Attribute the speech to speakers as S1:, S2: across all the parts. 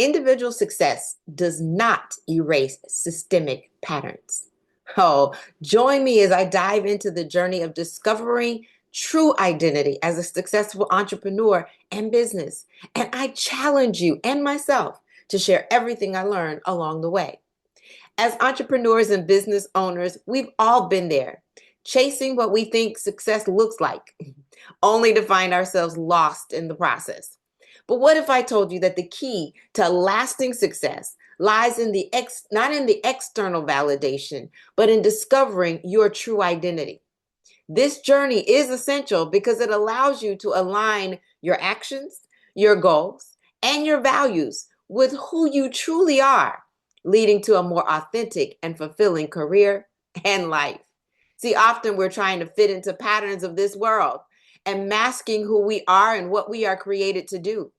S1: Individual success does not erase systemic patterns. Oh, join me as I dive into the journey of discovering true identity as a successful entrepreneur and business. And I challenge you and myself to share everything I learned along the way. As entrepreneurs and business owners, we've all been there, chasing what we think success looks like, only to find ourselves lost in the process. But what if I told you that the key to lasting success lies in not in the external validation, but in discovering your true identity? This journey is essential because it allows you to align your actions, your goals, and your values with who you truly are, leading to a more authentic and fulfilling career and life. See, often we're trying to fit into patterns of this world and masking who we are and what we are created to do.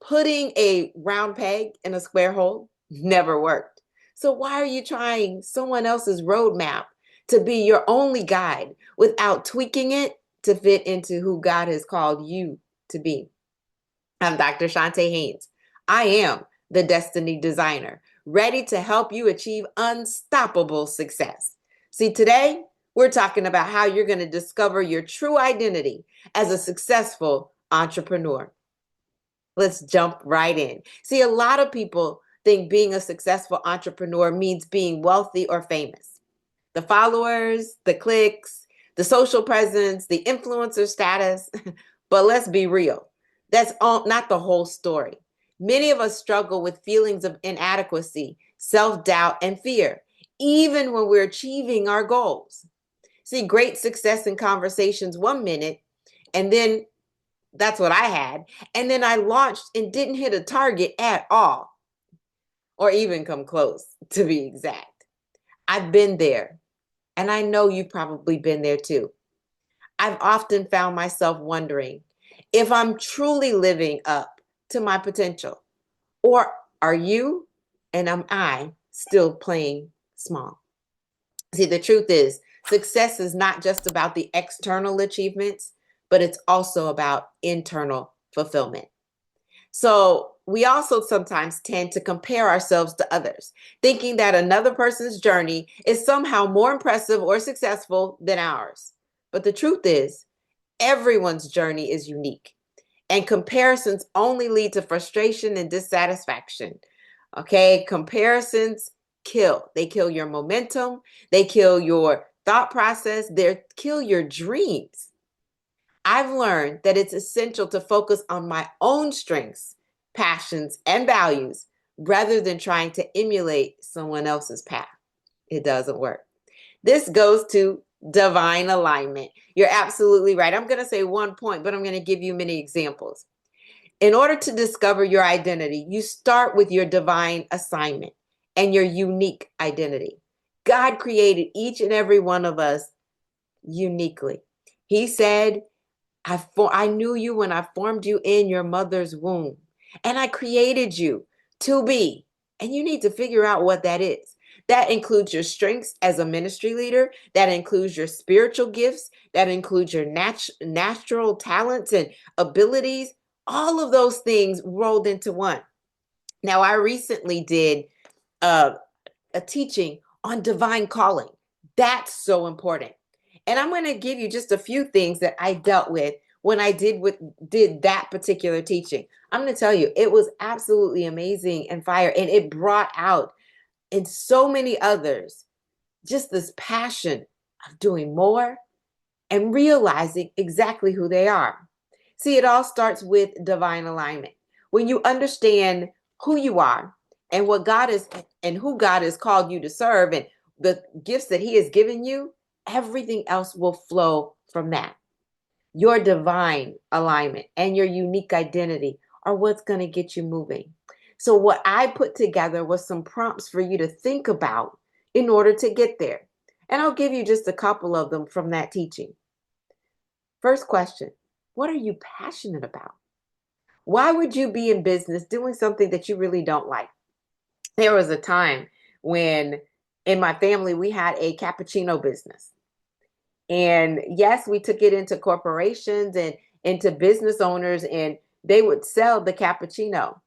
S1: Putting a round peg in a square hole never worked. So why are you trying someone else's roadmap to be your only guide without tweaking it to fit into who God has called you to be? I'm Dr. Chonta Haynes. I am the Destiny Designer, ready to help you achieve unstoppable success. See, today we're talking about how you're going to discover your true identity as a successful entrepreneur. Let's jump right in. See, a lot of people think being a successful entrepreneur means being wealthy or famous. The followers, the clicks, the social presence, the influencer status. But let's be real. That's not the whole story. Many of us struggle with feelings of inadequacy, self-doubt, and fear, even when we're achieving our goals. See, great success in conversations 1 minute, and then that's what I had. And then I launched and didn't hit a target at all, or even come close, to be exact. I've been there, and I know you've probably been there too. I've often found myself wondering if I'm truly living up to my potential, or are you and am I still playing small? See, the truth is, success is not just about the external achievements, but it's also about internal fulfillment. So we also sometimes tend to compare ourselves to others, thinking that another person's journey is somehow more impressive or successful than ours. But the truth is, everyone's journey is unique, and comparisons only lead to frustration and dissatisfaction. Okay, comparisons kill. They kill your momentum, they kill your thought process, they kill your dreams. I've learned that it's essential to focus on my own strengths, passions, and values rather than trying to emulate someone else's path. It doesn't work. This goes to divine alignment. You're absolutely right. I'm going to say one point, but I'm going to give you many examples. In order to discover your identity, you start with your divine assignment and your unique identity. God created each and every one of us uniquely. He said, I knew you when I formed you in your mother's womb, and I created you to be. And you need to figure out what that is. That includes your strengths as a ministry leader. That includes your spiritual gifts. That includes your natural talents and abilities. All of those things rolled into one. Now, I recently did uh, a teaching on divine calling. That's so important. And I'm going to give you just a few things that I dealt with when I did that particular teaching. I'm going to tell you, it was absolutely amazing and fire. And it brought out in so many others just this passion of doing more and realizing exactly who they are. See, it all starts with divine alignment. When you understand who you are and what God is and who God has called you to serve and the gifts that He has given you, everything else will flow from that. Your divine alignment and your unique identity are what's going to get you moving. So, what I put together was some prompts for you to think about in order to get there. And I'll give you just a couple of them from that teaching. First question: what are you passionate about? Why would you be in business doing something that you really don't like? There was a time when in my family we had a cappuccino business. And yes, we took it into corporations and into business owners, and they would sell the cappuccino.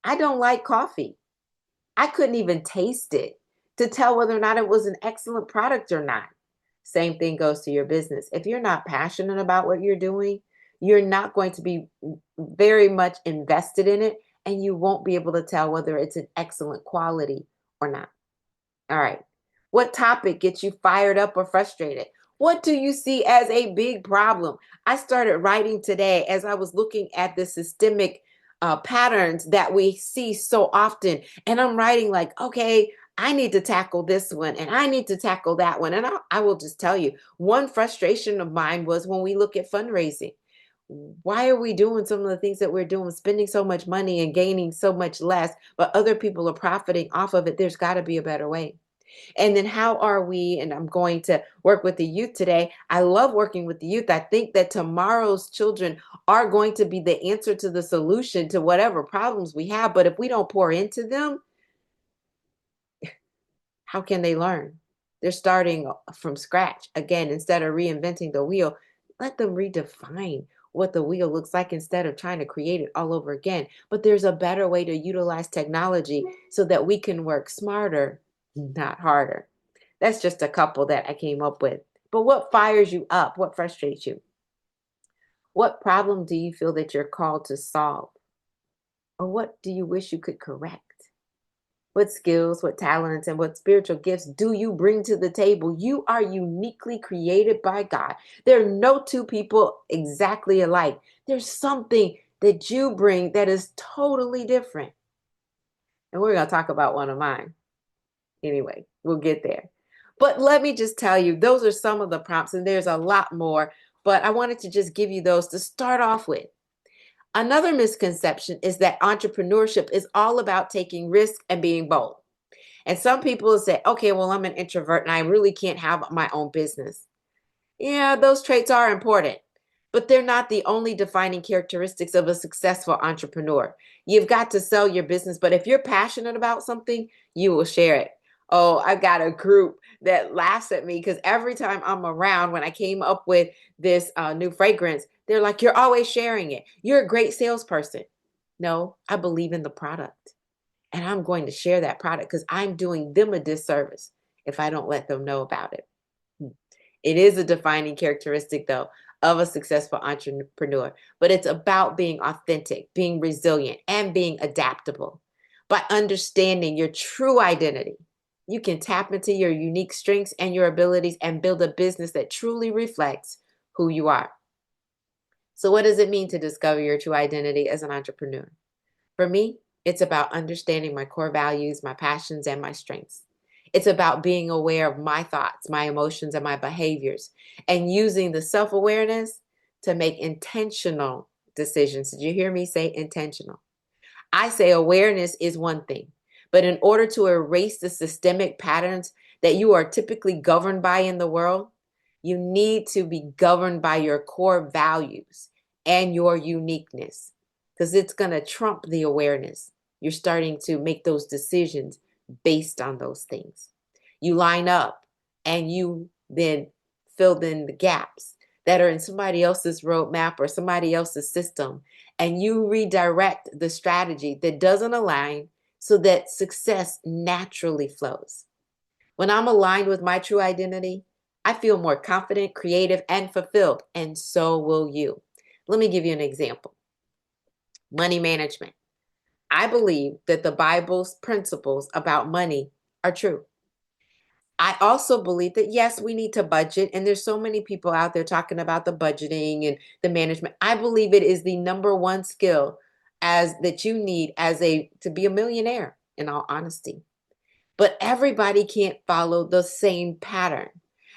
S1: I don't like coffee. I couldn't even taste it to tell whether or not it was an excellent product or not. Same thing goes to your business. If you're not passionate about what you're doing, you're not going to be very much invested in it, and you won't be able to tell whether it's an excellent quality or not. All right. What topic gets you fired up or frustrated? What do you see as a big problem? I started writing today as I was looking at the systemic patterns that we see so often. And I'm writing like, okay, I need to tackle this one and I need to tackle that one. And I will just tell you, one frustration of mine was when we look at fundraising. Why are we doing some of the things that we're doing, spending so much money and gaining so much less, but other people are profiting off of it? There's got to be a better way. And then how are we, and I'm going to work with the youth today. I love working with the youth. I think that tomorrow's children are going to be the answer to the solution to whatever problems we have. But if we don't pour into them, how can they learn? They're starting from scratch again. Instead of reinventing the wheel, let them redefine what the wheel looks like instead of trying to create it all over again. But there's a better way to utilize technology so that we can work smarter, not harder. That's just a couple that I came up with. But what fires you up? What frustrates you? What problem do you feel that you're called to solve? Or what do you wish you could correct? What skills, what talents, and what spiritual gifts do you bring to the table? You are uniquely created by God. There are no two people exactly alike. There's something that you bring that is totally different. And we're going to talk about one of mine. Anyway, we'll get there. But let me just tell you, those are some of the prompts, and there's a lot more. But I wanted to just give you those to start off with. Another misconception is that entrepreneurship is all about taking risks and being bold. And some people say, okay, well, I'm an introvert and I really can't have my own business. Yeah, those traits are important, but they're not the only defining characteristics of a successful entrepreneur. You've got to sell your business, but if you're passionate about something, you will share it. Oh, I've got a group that laughs at me because every time I'm around, when I came up with this new fragrance, they're like, you're always sharing it. You're a great salesperson. No, I believe in the product. And I'm going to share that product because I'm doing them a disservice if I don't let them know about it. It is a defining characteristic, though, of a successful entrepreneur, but it's about being authentic, being resilient, and being adaptable. By understanding your true identity, you can tap into your unique strengths and your abilities and build a business that truly reflects who you are. So, what does it mean to discover your true identity as an entrepreneur? For me, it's about understanding my core values, my passions, and my strengths. It's about being aware of my thoughts, my emotions, and my behaviors, and using the self awareness to make intentional decisions. Did you hear me say intentional? I say awareness is one thing, but in order to erase the systemic patterns that you are typically governed by in the world, you need to be governed by your core values and your uniqueness because it's going to trump the awareness. You're starting to make those decisions based on those things. You line up and you then fill in the gaps that are in somebody else's roadmap or somebody else's system, and you redirect the strategy that doesn't align so that success naturally flows. When I'm aligned with my true identity, I feel more confident, creative, and fulfilled, and so will you. Let me give you an example. Money management. I believe that the Bible's principles about money are true. I also believe that, yes, we need to budget. And there's so many people out there talking about the budgeting and the management. I believe it is the number one skill as that you need as a to be a millionaire, in all honesty. But everybody can't follow the same pattern.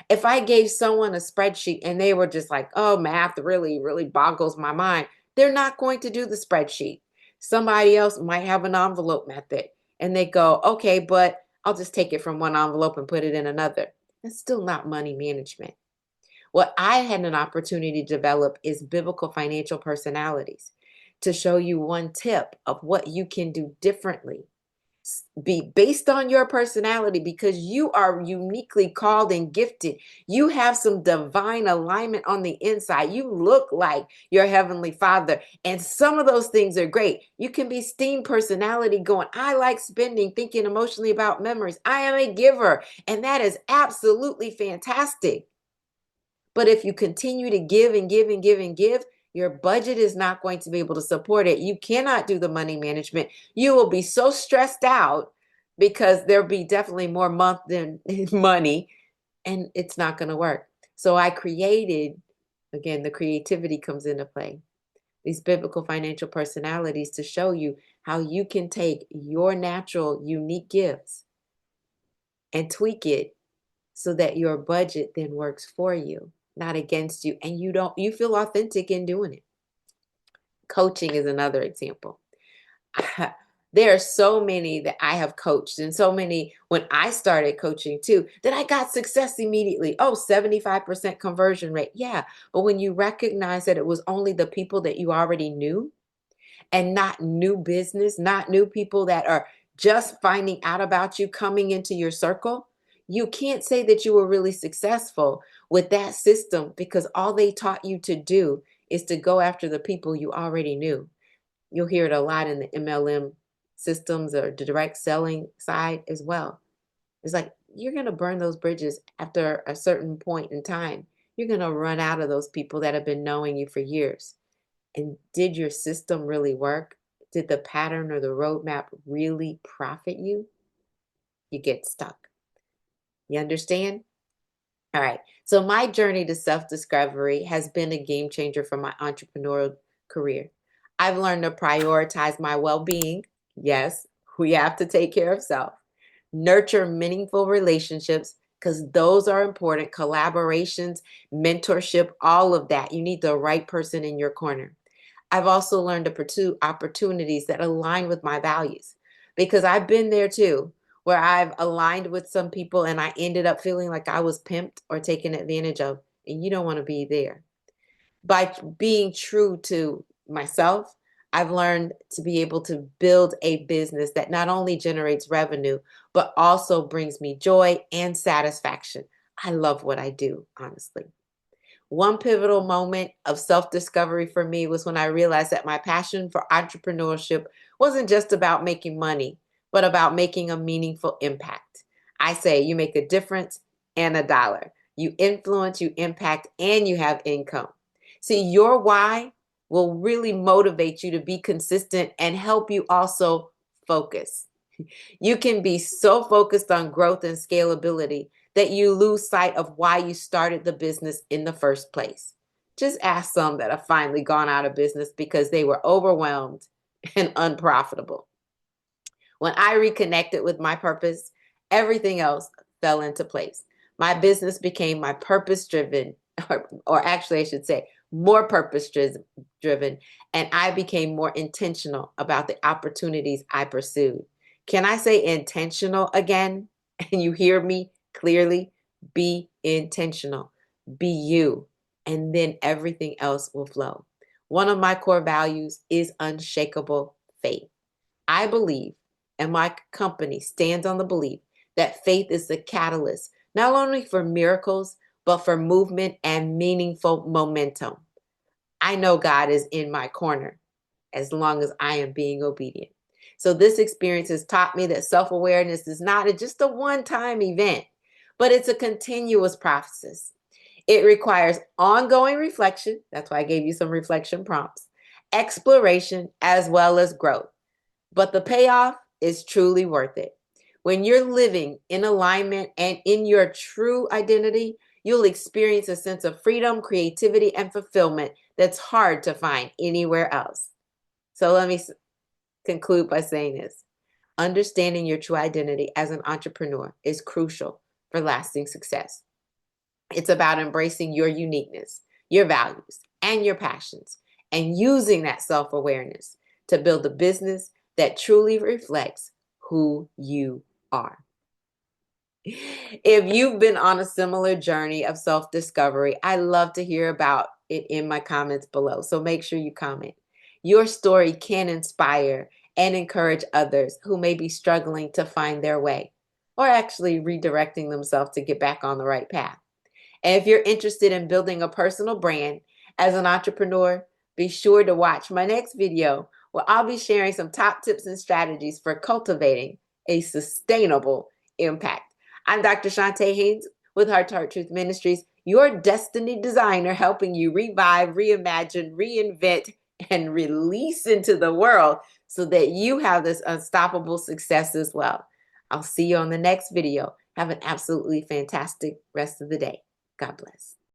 S1: If I gave someone a spreadsheet and they were just like, oh, math really, really boggles my mind, they're not going to do the spreadsheet. Somebody else might have an envelope method and they go, okay, but I'll just take it from one envelope and put it in another. That's still not money management. What I had an opportunity to develop is biblical financial personalities to show you one tip of what you can do differently be based on your personality, because you are uniquely called and gifted. You have some divine alignment on the inside. You look like your heavenly Father, and some of those things are great. You can be STEAM personality going, I like spending, thinking emotionally about memories. I am a giver, and that is absolutely fantastic. But if you continue to give and give and give and give, your budget is not going to be able to support it. You cannot do the money management. You will be so stressed out because there'll be definitely more month than money, and it's not going to work. So I created, again, the creativity comes into play, these biblical financial personalities to show you how you can take your natural, unique gifts and tweak it so that your budget then works for you, not against you, and you feel authentic in doing it. Coaching is another example. There are so many that I have coached, and so many when I started coaching too, that I got success immediately. Oh, 75% conversion rate. Yeah. But when you recognize that it was only the people that you already knew, and not new business, not new people that are just finding out about you coming into your circle, you can't say that you were really successful with that system, because all they taught you to do is to go after the people you already knew. You'll hear it a lot in the MLM systems or the direct selling side as well. It's like you're going to burn those bridges after a certain point in time. You're going to run out of those people that have been knowing you for years. And did your system really work? Did the pattern or the roadmap really profit you? You get stuck. You understand? All right. So my journey to self-discovery has been a game changer for my entrepreneurial career. I've learned to prioritize my well-being. Yes, we have to take care of self. Nurture meaningful relationships, because those are important. Collaborations, mentorship, all of that. You need the right person in your corner. I've also learned to pursue opportunities that align with my values, because I've been there too, where I've aligned with some people and I ended up feeling like I was pimped or taken advantage of. And you don't want to be there. By being true to myself, I've learned to be able to build a business that not only generates revenue, but also brings me joy and satisfaction. I love what I do, honestly. One pivotal moment of self-discovery for me was when I realized that my passion for entrepreneurship wasn't just about making money, but about making a meaningful impact. I say you make a difference and a dollar. You influence, you impact, and you have income. See, your why will really motivate you to be consistent and help you also focus. You can be so focused on growth and scalability that you lose sight of why you started the business in the first place. Just ask some that have finally gone out of business because they were overwhelmed and unprofitable. When I reconnected with my purpose, everything else fell into place. My business became my purpose driven, or actually, I should say, more purpose driven, and I became more intentional about the opportunities I pursued. Can I say intentional again? And you hear me clearly? Be intentional, be you, and then everything else will flow. One of my core values is unshakable faith. I believe, and my company stands on the belief, that faith is the catalyst, not only for miracles, but for movement and meaningful momentum. I know God is in my corner as long as I am being obedient. So this experience has taught me that self-awareness is not just a one-time event, but it's a continuous process. It requires ongoing reflection. That's why I gave you some reflection prompts, exploration, as well as growth. But the payoff is truly worth it. When you're living in alignment and in your true identity, you'll experience a sense of freedom, creativity, and fulfillment that's hard to find anywhere else. So let me conclude by saying this. Understanding your true identity as an entrepreneur is crucial for lasting success. It's about embracing your uniqueness, your values, and your passions, and using that self-awareness to build a business that truly reflects who you are. If you've been on a similar journey of self-discovery, I love to hear about it in my comments below. So make sure you comment. Your story can inspire and encourage others who may be struggling to find their way or actually redirecting themselves to get back on the right path. And if you're interested in building a personal brand as an entrepreneur, be sure to watch my next video where I'll be sharing some top tips and strategies for cultivating a sustainable impact. I'm Dr. Chonta Haynes with Heart to Heart Truth Ministries, your destiny designer, helping you revive, reimagine, reinvent, and release into the world so that you have this unstoppable success as well. I'll see you on the next video. Have an absolutely fantastic rest of the day. God bless.